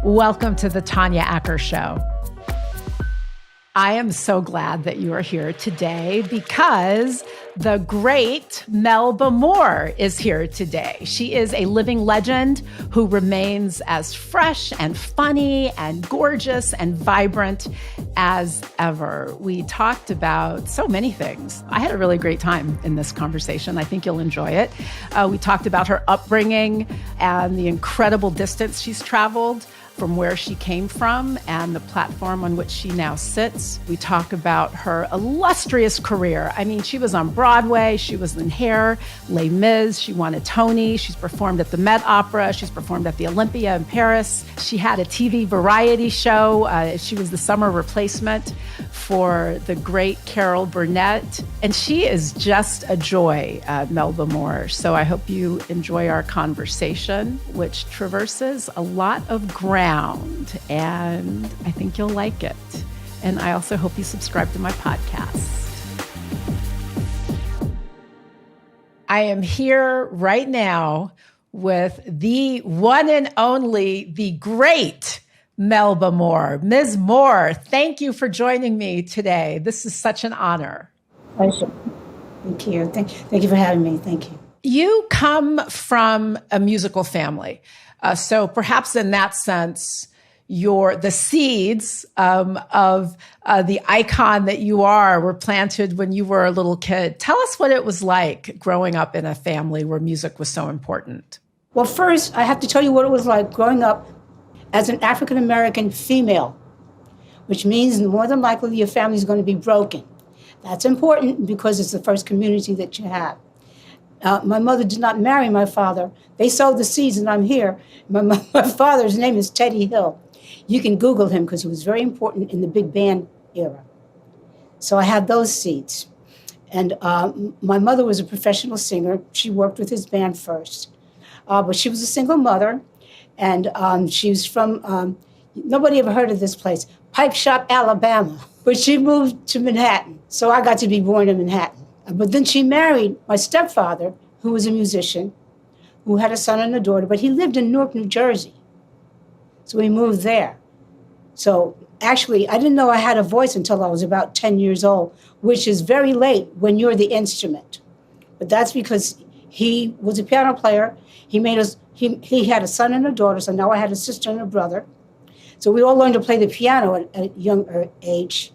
Welcome to the Tanya Acker Show. I am so glad that you are here today because the great Melba Moore is here today. She is a living legend who remains as fresh and funny and gorgeous and vibrant as ever. We talked about so many things. I had a really great time in this conversation. I think you'll enjoy it. We talked about her upbringing and the incredible distance she's traveled from where she came from and the platform on which she now sits. We talk about her illustrious career. I mean, she was on Broadway, she was in Hair, Les Mis, she won a Tony, she's performed at the Met Opera, she's performed at the Olympia in Paris. She had a TV variety show. She was the summer replacement for the great Carol Burnett. And she is just a joy, Melba Moore. So I hope you enjoy our conversation, which traverses a lot of ground. And I think you'll like it. And I also hope you subscribe to my podcast. I am here right now with the one and only, the great Melba Moore. Ms. Moore, thank you for joining me today. This is such an honor. Pleasure. Thank you. Thank you for having me. Thank you. You come from a musical family. So perhaps in that sense, the seeds of the icon that you are were planted when you were a little kid. Tell us what it was like growing up in a family where music was so important. Well, first, I have to tell you what it was like growing up as an African-American female, which means more than likely your family is going to be broken. That's important because it's the first community that you have. My mother did not marry my father. They sowed the seeds, and I'm here. My father's name is Teddy Hill. You can Google him because he was very important in the big band era. So I had those seeds. And my mother was a professional singer. She worked with his band first. But she was a single mother, and she was from, nobody ever heard of this place, Pipe Shop, Alabama. But she moved to Manhattan, so I got to be born in Manhattan. But then she married my stepfather, who was a musician, who had a son and a daughter, but he lived in Newark, New Jersey. So we moved there. So actually, I didn't know I had a voice until I was about 10 years old, which is very late when you're the instrument. But that's because he was a piano player. He had a son and a daughter, so now I had a sister and a brother. So we all learned to play the piano at a younger age.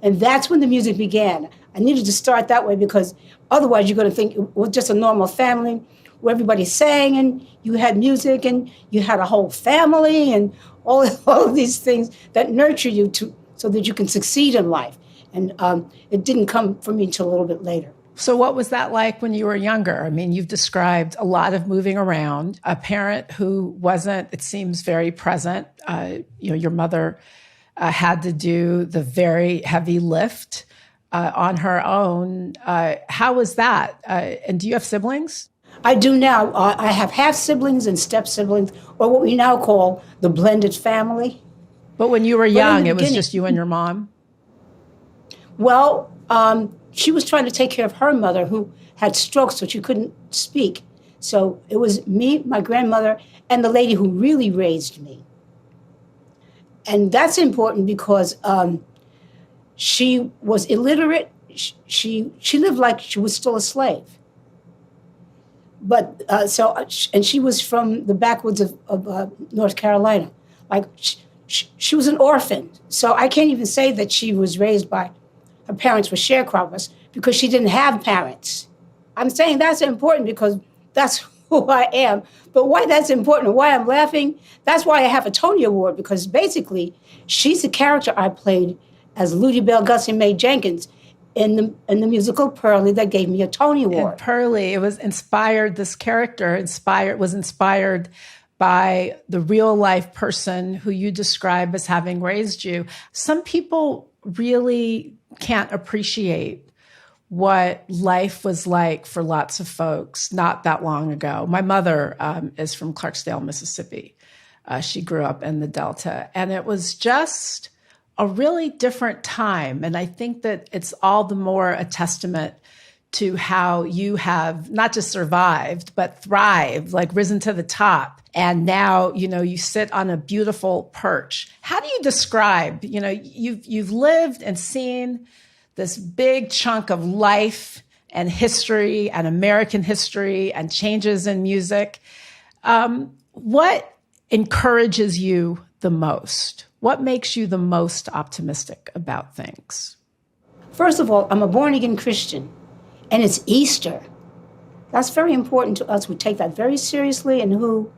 And that's when the music began. I needed to start that way because otherwise you're going to think it was just a normal family where everybody sang and you had music and you had a whole family and all of these things that nurture you so that you can succeed in life. And it didn't come for me until a little bit later. So what was that like when you were younger? I mean, you've described a lot of moving around, a parent who wasn't, it seems, very present. Your mother had to do the very heavy lift on her own. How was that? And do you have siblings? I do now. I have half siblings and step siblings, or what we now call the blended family. But when you were young, it was just you and your mom? Well, she was trying to take care of her mother who had strokes, so she couldn't speak. So it was me, my grandmother, and the lady who really raised me. And that's important because she was illiterate. She lived like she was still a slave. But and she was from the backwoods of North Carolina. Like she was an orphan. So I can't even say that she was raised by her parents were sharecroppers because she didn't have parents. I'm saying that's important because that's who I am. But why that's important and why I'm laughing, that's why I have a Tony Award, because basically she's the character I played as Ludi Bell Gussie Mae Jenkins in the musical Pearlie that gave me a Tony Award. In Pearlie, it was inspired, this character was inspired by the real life person who you describe as having raised you. Some people really can't appreciate what life was like for lots of folks not that long ago. My mother is from Clarksdale, Mississippi. She grew up in the Delta, and it was just a really different time. And I think that it's all the more a testament to how you have not just survived, but thrived, like risen to the top. And now, you sit on a beautiful perch. How do you describe, you've lived and seen this big chunk of life and history and American history and changes in music. What encourages you the most? What makes you the most optimistic about things? First of all, I'm a born-again Christian, and it's Easter. That's very important to us. We take that very seriously, and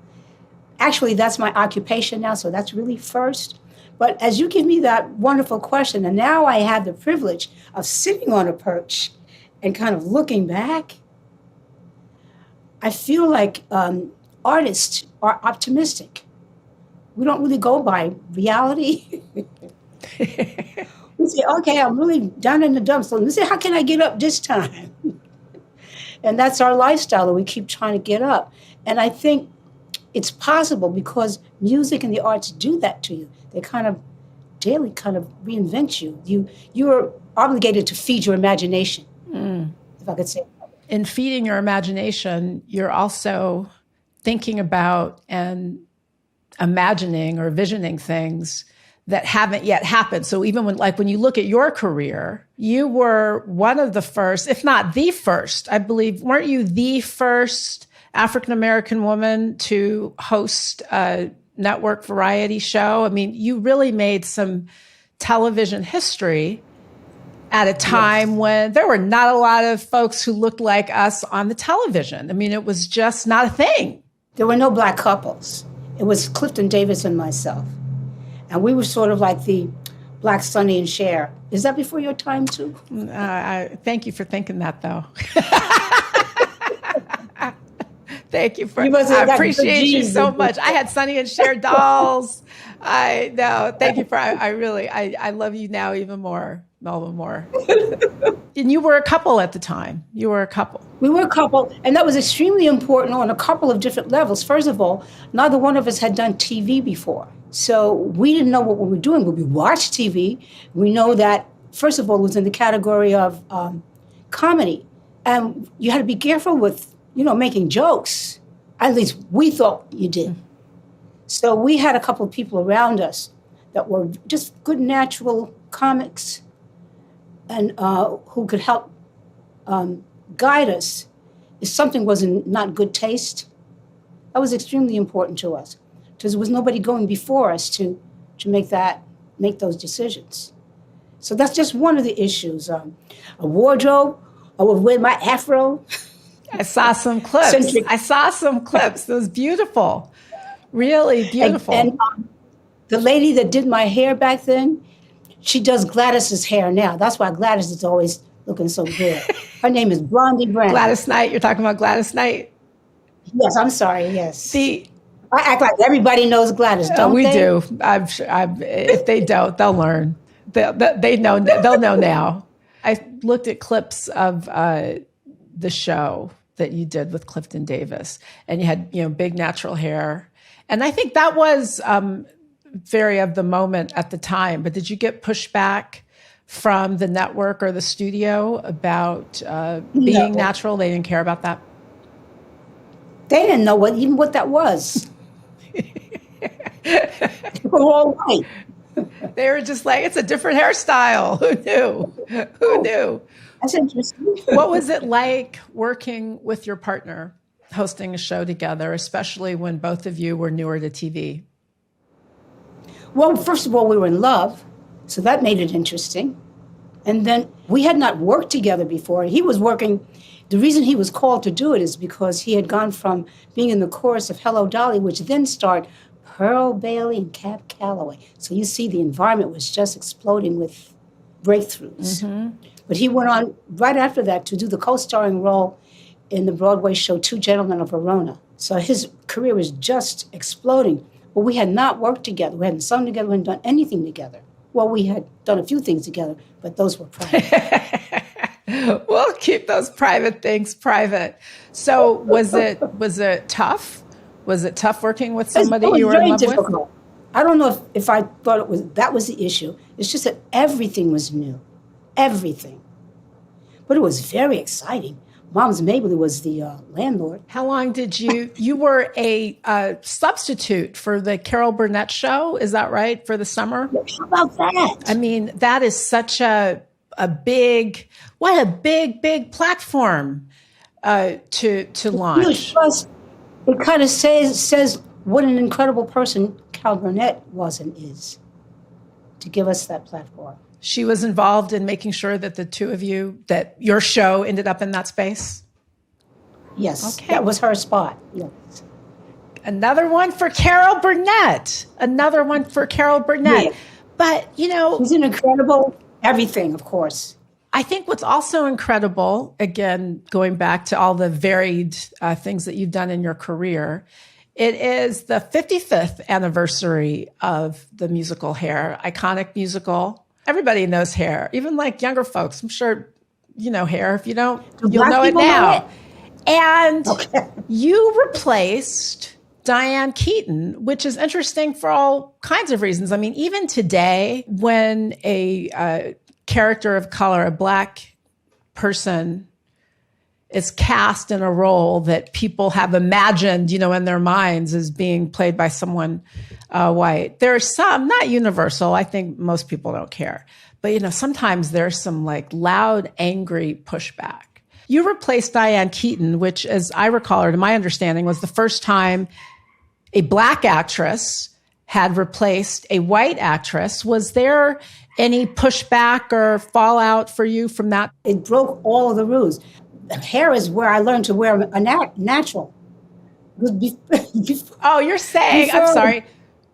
actually, that's my occupation now, so that's really first. But as you give me that wonderful question, and now I have the privilege of sitting on a perch and kind of looking back, I feel like artists are optimistic. We don't really go by reality. We say, okay, I'm really down in the dumps. So let's say, how can I get up this time? And that's our lifestyle that we keep trying to get up. And I think it's possible because music and the arts do that to you. They kind of daily kind of reinvent you. You're obligated to feed your imagination, if I could say. In feeding your imagination, you're also thinking about and imagining or visioning things that haven't yet happened. So even when you look at your career, you were one of the first, if not the first, I believe, weren't you the first African-American woman to host a network variety show? I mean, you really made some television history at a time when there were not a lot of folks who looked like us on the television. I mean, it was just not a thing. There were no Black couples. It was Clifton Davis and myself. And we were sort of like the Black Sonny and Cher. Is that before your time, too? Thank you for thinking that, though. Thank you for. I appreciate you so much. I had Sonny and Cher dolls. I know. Thank you for. I love you now even more, Melba more. And you were a couple at the time. You were a couple. We were a couple, and that was extremely important on a couple of different levels. First of all, neither one of us had done TV before. So we didn't know what we were doing, but we watched TV. We know that, first of all, it was in the category of comedy. And you had to be careful with, making jokes. At least we thought you did. So we had a couple of people around us that were just good, natural comics and who could help guide us if something was in not good taste. That was extremely important to us because there was nobody going before us to make those decisions. So that's just one of the issues. A wardrobe, I would wear my afro. I saw some clips. It was beautiful. Really beautiful. And the lady that did my hair back then, she does Gladys's hair now. That's why Gladys is always looking so good. Her name is Blondie Brown. Gladys Knight. You're talking about Gladys Knight? Yes, I'm sorry, yes. I act like everybody knows Gladys, don't we they? We do. I'm sure. If they don't, they'll learn. They know. They'll know now. I looked at clips of the show that you did with Clifton Davis, and you had big natural hair, and I think that was very of the moment at the time. But did you get pushback from the network or the studio about being natural? They didn't care about that. They didn't know what that was. They were all white. They were just like, it's a different hairstyle. Who knew? Who knew? That's interesting. What was it like working with your partner, hosting a show together, especially when both of you were newer to TV? Well, first of all, we were in love, so that made it interesting. And then we had not worked together before. He was working. The reason he was called to do it is because he had gone from being in the chorus of Hello, Dolly, which then starred Pearl Bailey and Cab Calloway. So you see the environment was just exploding with breakthroughs. Mm-hmm. But he went on right after that to do the co-starring role in the Broadway show Two Gentlemen of Verona. So his career was just exploding. But we had not worked together. We hadn't sung together. We hadn't done anything together. Well, we had done a few things together, but those were private. We'll keep those private things private. So was it tough? Was it tough working with somebody you were in love with? I don't know if I thought that was the issue. It's just that everything was new. Everything. But it was very exciting. Mom's Mabley was the landlord. How long did you were a substitute for the Carol Burnett show, is that right, for the summer? How about that? I mean, that is such a big platform to launch. Huge. Plus, it kind of says what an incredible person Carol Burnett was and is to give us that platform. She was involved in making sure that that your show ended up in that space? Yes, okay. That was her spot. Yes. Another one for Carol Burnett. Yeah. But, she's an incredible everything, of course. I think what's also incredible, again, going back to all the varied things that you've done in your career, it is the 55th anniversary of the musical Hair, iconic musical. Everybody knows Hair, even like younger folks. I'm sure you know Hair. If you don't, you'll know it now. And you replaced Diane Keaton, which is interesting for all kinds of reasons. I mean, even today, when a character of color, a Black person, is cast in a role that people have imagined, in their minds as being played by someone white. There's some, not universal. I think most people don't care. But, sometimes there's some like loud, angry pushback. You replaced Diane Keaton, which, as I recall, or to my understanding, was the first time a Black actress had replaced a white actress. Was there any pushback or fallout for you from that? It broke all of the rules. Hair is where I learned to wear a natural. Oh, you're saying, I'm sorry,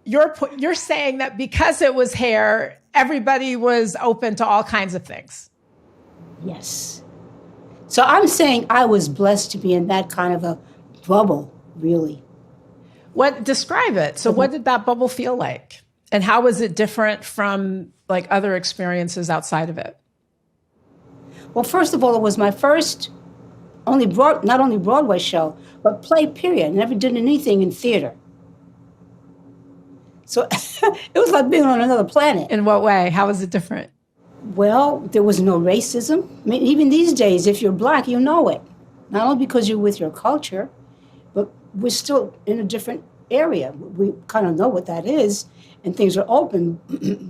you're saying that because it was Hair, everybody was open to all kinds of things. Yes. So I'm saying I was blessed to be in that kind of a bubble, really. Describe it. So what did that bubble feel like? And how was it different from like other experiences outside of it? Well, first of all, it was my first not only Broadway show, but play, period. I never did anything in theater. So it was like being on another planet. In what way? How was it different? Well, there was no racism. I mean, even these days, if you're Black, you know it. Not only because you're with your culture, but we're still in a different area. We kind of know what that is, and things are open,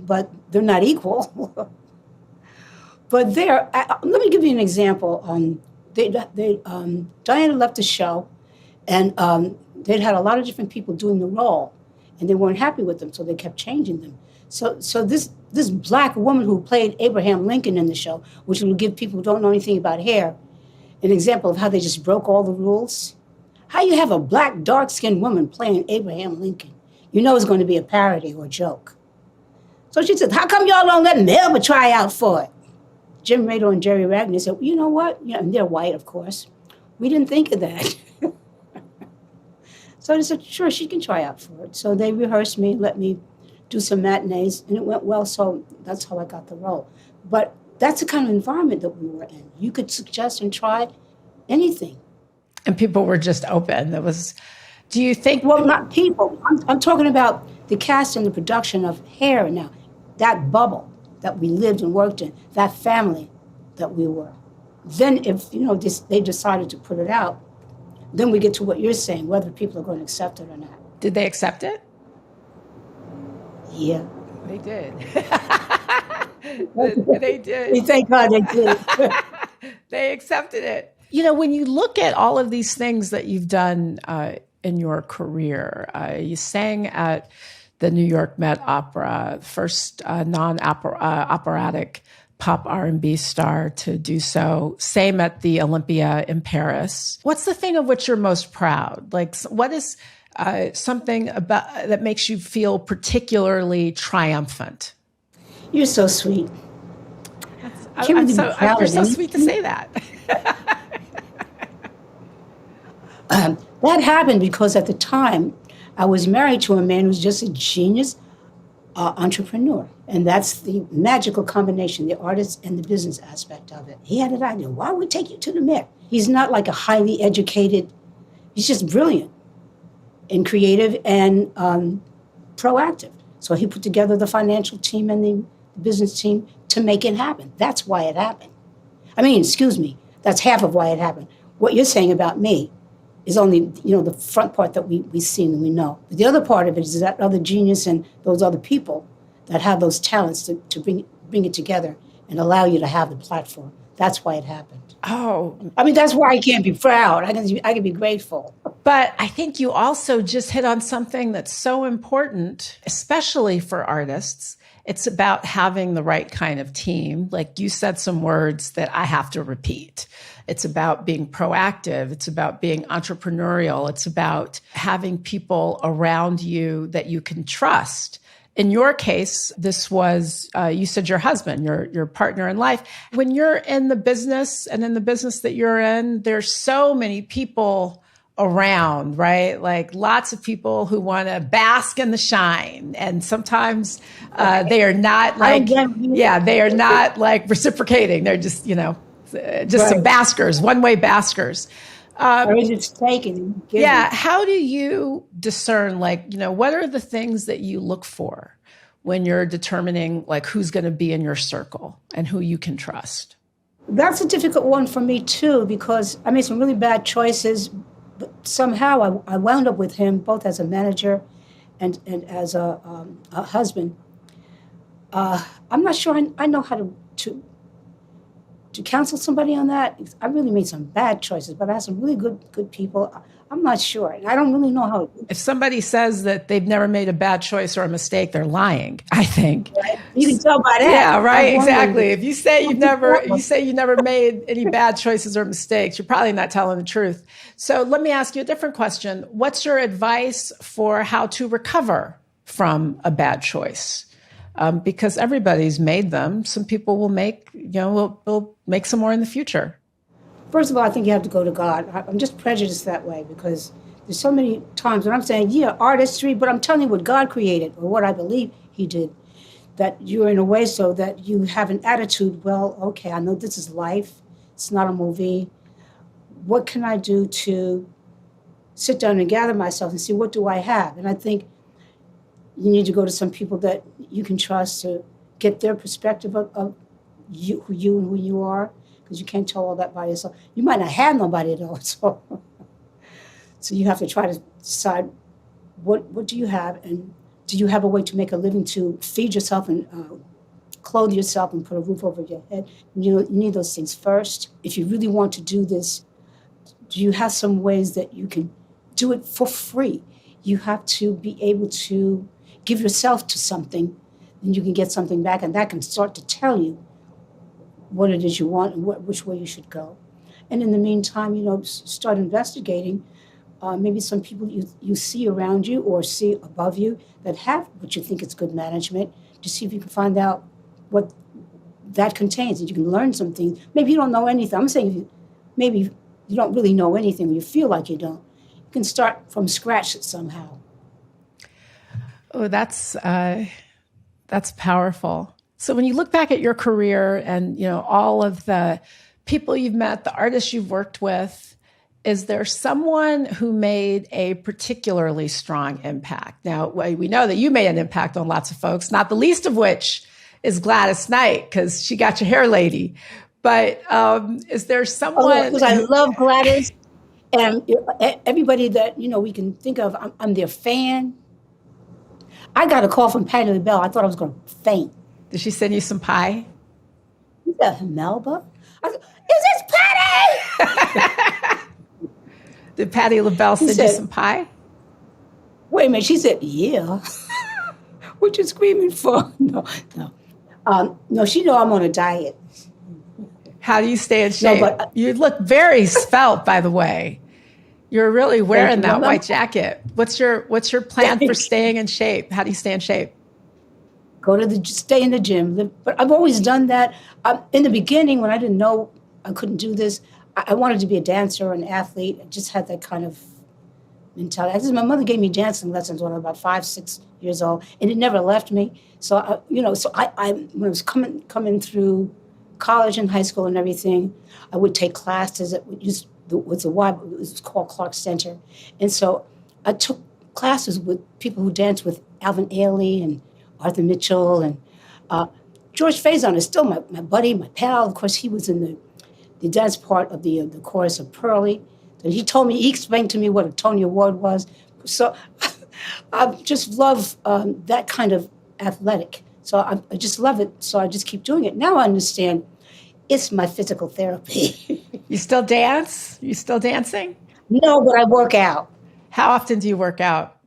but they're not equal. But let me give you an example. Diana left the show, and they'd had a lot of different people doing the role, and they weren't happy with them, so they kept changing them. So this Black woman who played Abraham Lincoln in the show, which will give people who don't know anything about Hair an example of how they just broke all the rules. How you have a Black, dark-skinned woman playing Abraham Lincoln? You know it's going to be a parody or a joke. So she said, how come y'all don't let Melba try out for it? Jim Rado and Jerry Ragnar said, well, you know what? And they're white, of course. We didn't think of that. So they said, sure, she can try out for it. So they rehearsed me, let me do some matinees, and it went well, so that's how I got the role. But that's the kind of environment that we were in. You could suggest and try anything. And people were just open. Do you think... Well, not people. I'm talking about the cast and the production of Hair now. That bubble that we lived and worked in, that family that we were. Then if, they decided to put it out, then we get to what you're saying, whether people are going to accept it or not. Did they accept it? Yeah. They did. They did. Thank God they did. They accepted it. When you look at all of these things that you've done in your career, you sang at the New York Met Opera, first non-operatic pop R&B star to do so. Same at the Olympia in Paris. What's the thing of which you're most proud? Like, what is something about that makes you feel particularly triumphant? You're so sweet. You're so sweet to say that. That happened because at the time, I was married to a man who's just a genius entrepreneur. And that's the magical combination, the artist and the business aspect of it. He had an idea. Why would we take you to the Met? He's not like a highly educated, he's just brilliant and creative and proactive. So he put together the financial team and the business team to make it happen. That's why it happened. Excuse me, that's half of why it happened. What you're saying about me is only, the front part that we see and we know. But the other part of it is that other genius and those other people that have those talents to bring it together and allow you to have the platform. That's why it happened. Oh. That's why I can't be proud. I can be grateful. But I think you also just hit on something that's so important, especially for artists. It's about having the right kind of team. Like you said some words that I have to repeat. It's about being proactive. It's about being entrepreneurial. It's about having people around you that you can trust. In your case, this was, you said your husband, your partner in life. When you're in the business and in the business that you're in, there's so many people around, right? Like lots of people who want to bask in the shine. And sometimes they are not like, they are not like reciprocating. They're just, some baskers, one-way baskers. Or is it taken? How do you discern, what are the things that you look for when you're determining like who's going to be in your circle and who you can trust? That's a difficult one for me too, because I made some really bad choices, but somehow I wound up with him both as a manager and as a husband. I'm not sure I know how to counsel somebody on that. I really made some bad choices, but I had some really good people. I'm not sure. I don't really know how. If somebody says that they've never made a bad choice or a mistake, they're lying, I think. Right? You can tell by that. Yeah, right, exactly. If you say you never made any bad choices or mistakes, you're probably not telling the truth. So let me ask you a different question. What's your advice for how to recover from a bad choice? Because everybody's made them. Some people will make, will make some more in the future. First of all, I think you have to go to God. I'm just prejudiced that way because there's so many times when I'm saying, artistry, but I'm telling you what God created or what I believe he did, that you're in a way so that you have an attitude, well, okay, I know this is life. It's not a movie. What can I do to sit down and gather myself and see what do I have? And I think you need to go to some people that you can trust to get their perspective of you and who you are, because you can't tell all that by yourself. You might not have nobody at all, so you have to try to decide what do you have, and do you have a way to make a living to feed yourself and clothe yourself and put a roof over your head? You need those things first. If you really want to do this, do you have some ways that you can do it for free? You have to be able to give yourself to something, and you can get something back, and that can start to tell you what it is you want and which way you should go. And in the meantime, start investigating maybe some people you see around you or see above you that have what you think is good management, to see if you can find out what that contains, and you can learn some things. Maybe you don't know anything. I'm saying maybe you don't really know anything, you feel like you don't. You can start from scratch somehow. Oh, that's powerful. So when you look back at your career and, all of the people you've met, the artists you've worked with, is there someone who made a particularly strong impact? Now, we know that you made an impact on lots of folks, not the least of which is Gladys Knight, because she got your hair lady. But is there someone? Because I love Gladys, and everybody that we can think of. I'm their fan. I got a call from Patti LaBelle. I thought I was going to faint. Did she send you some pie? Is that Melba? I said, is this Patti? Did Patti LaBelle send you some pie? Wait a minute. She said, yeah. What you screaming for? No. No, she know I'm on a diet. How do you stay in shape? No, but, you look very svelte, by the way. You're really wearing that white jacket. What's your plan for staying in shape? How do you stay in shape? Stay in the gym. But I've always done that. In the beginning, when I didn't know I couldn't do this, I wanted to be a dancer or an athlete. I just had that kind of mentality. My mother gave me dancing lessons when I was about 5, 6 years old, and it never left me. So I when I was coming through college and high school and everything, I would take classes at it was called Clark Center. And so I took classes with people who danced with Alvin Ailey and Arthur Mitchell. And George Faison is still my buddy, my pal. Of course, he was in the dance part of the chorus of Pearly. And he explained to me what a Tony Award was. So I just love that kind of athletic. So I just love it. So I just keep doing it. Now I understand it's my physical therapy. You still dance? You still dancing? No, but I work out. How often do you work out?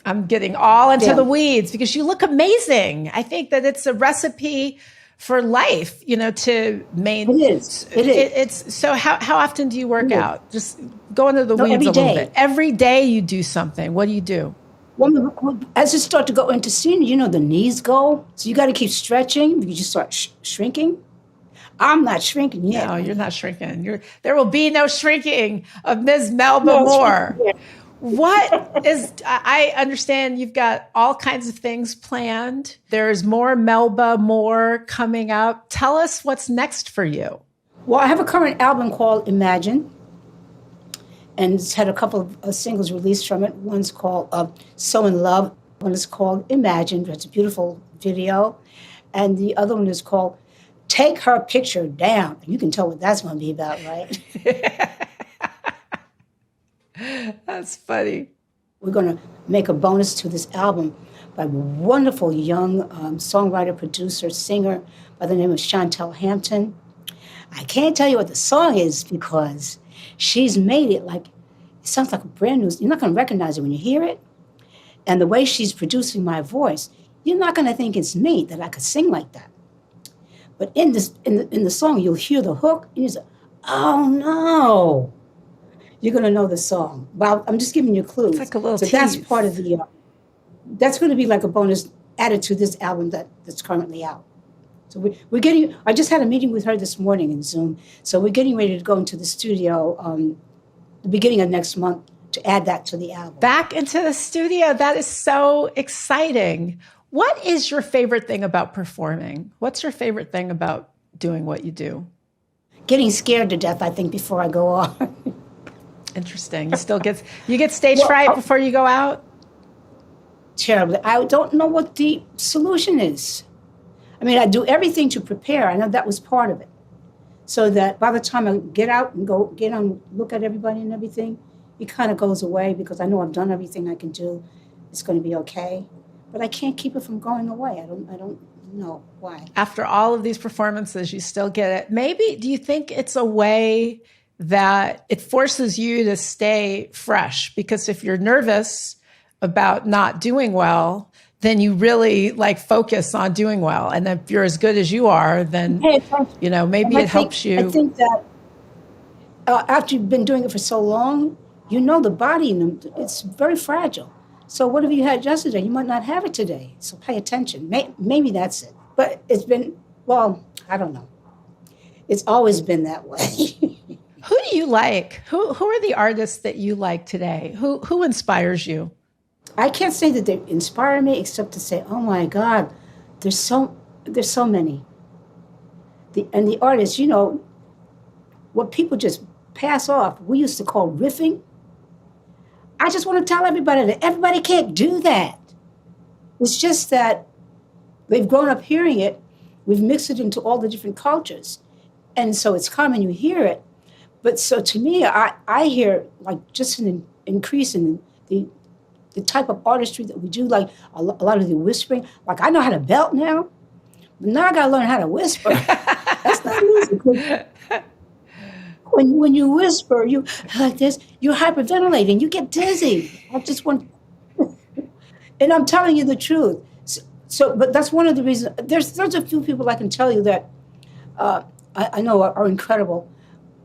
I'm getting all into the weeds because you look amazing. I think that it's a recipe for life, to maintain. It is. It's so how often do you work out? Just go into the weeds a little bit. Every day you do something. What do you do? Well, as you start to go into senior, the knees go. So you got to keep stretching because you start shrinking. I'm not shrinking yet. No, you're not shrinking. There will be no shrinking of Ms. Melba Moore. What is, I understand you've got all kinds of things planned. There's more Melba Moore coming up. Tell us what's next for you. Well, I have a current album called Imagine. And it's had a couple of singles released from it. One's called So in Love. One is called Imagine. It's a beautiful video. And the other one is called Take Her Picture Down. You can tell what that's going to be about, right? That's funny. We're going to make a bonus to this album by a wonderful young songwriter, producer, singer by the name of Chantel Hampton. I can't tell you what the song is because she's made it like, it sounds like a brand new, you're not going to recognize it when you hear it. And the way she's producing my voice, you're not going to think it's me, that I could sing like that. But in the song, you'll hear the hook, and you say, oh no. You're going to know the song. Well, I'm just giving you clues. It's like a little tease. That's part of the, that's going to be like a bonus added to this album that's currently out. So I just had a meeting with her this morning in Zoom. So we're getting ready to go into the studio the beginning of next month to add that to the album. Back into the studio. That is so exciting. What is your favorite thing about performing? What's your favorite thing about doing what you do? Getting scared to death, I think, before I go on. Interesting. You get stage fright before you go out? Terribly. I don't know what the solution is. I mean, I do everything to prepare. I know that was part of it. So that by the time I get out and go get on, look at everybody and everything, it kind of goes away because I know I've done everything I can do. It's going to be okay. But I can't keep it from going away. I don't know why. After all of these performances, you still get it. Maybe, do you think it's a way that it forces you to stay fresh? Because if you're nervous about not doing well, then you really focus on doing well. And if you're as good as you are, then, maybe it helps you. I think that after you've been doing it for so long, the body, it's very fragile. So whatever you had yesterday, you might not have it today. So pay attention. Maybe that's it. But it's been, I don't know. It's always been that way. Who do you like? Who are the artists that you like today? Who inspires you? I can't say that they inspire me except to say, oh my God, there's so many. And the artists, what people just pass off, we used to call riffing. I just want to tell everybody that everybody can't do that. It's just that they've grown up hearing it. We've mixed it into all the different cultures. And so it's common, you hear it. But so to me, I hear just an increase in the type of artistry that we do, a lot of the whispering. I know how to belt now, but now I got to learn how to whisper. That's not easy. When you whisper, you like this, you're hyperventilating, you get dizzy. I just want, and I'm telling you the truth. So, but that's one of the reasons. There's a few people I can tell you that I know are incredible,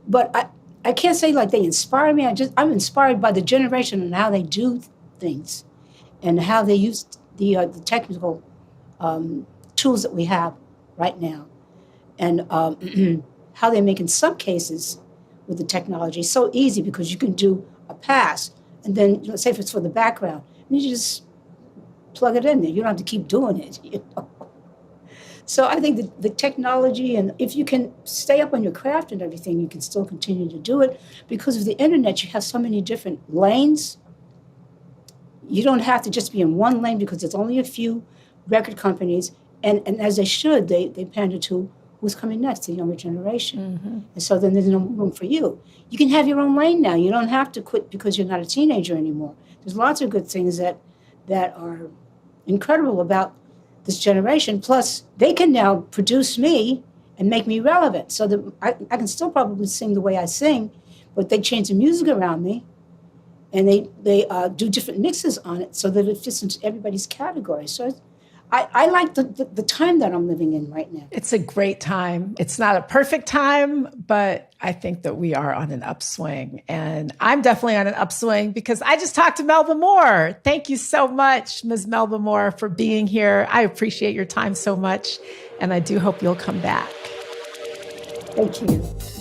but I can't say they inspire me. I'm inspired by the generation and how they do things, and how they use the technical tools that we have right now, and how they make in some cases with the technology so easy because you can do a pass and then say if it's for the background, and you just plug it in there. You don't have to keep doing it. So I think the technology, and if you can stay up on your craft and everything, you can still continue to do it. Because of the internet, you have so many different lanes. You don't have to just be in one lane because there's only a few record companies, and as they should, they pander to who's coming next, the younger generation. And so then there's no room for you. You can have your own lane now. You don't have to quit because you're not a teenager anymore. There's lots of good things that are incredible about this generation. Plus, they can now produce me and make me relevant so that I can still probably sing the way I sing, but they change the music around me and they do different mixes on it so that it fits into everybody's category. So I like the time that I'm living in right now. It's a great time. It's not a perfect time, but I think that we are on an upswing. And I'm definitely on an upswing because I just talked to Melba Moore. Thank you so much, Ms. Melba Moore, for being here. I appreciate your time so much. And I do hope you'll come back. Thank you.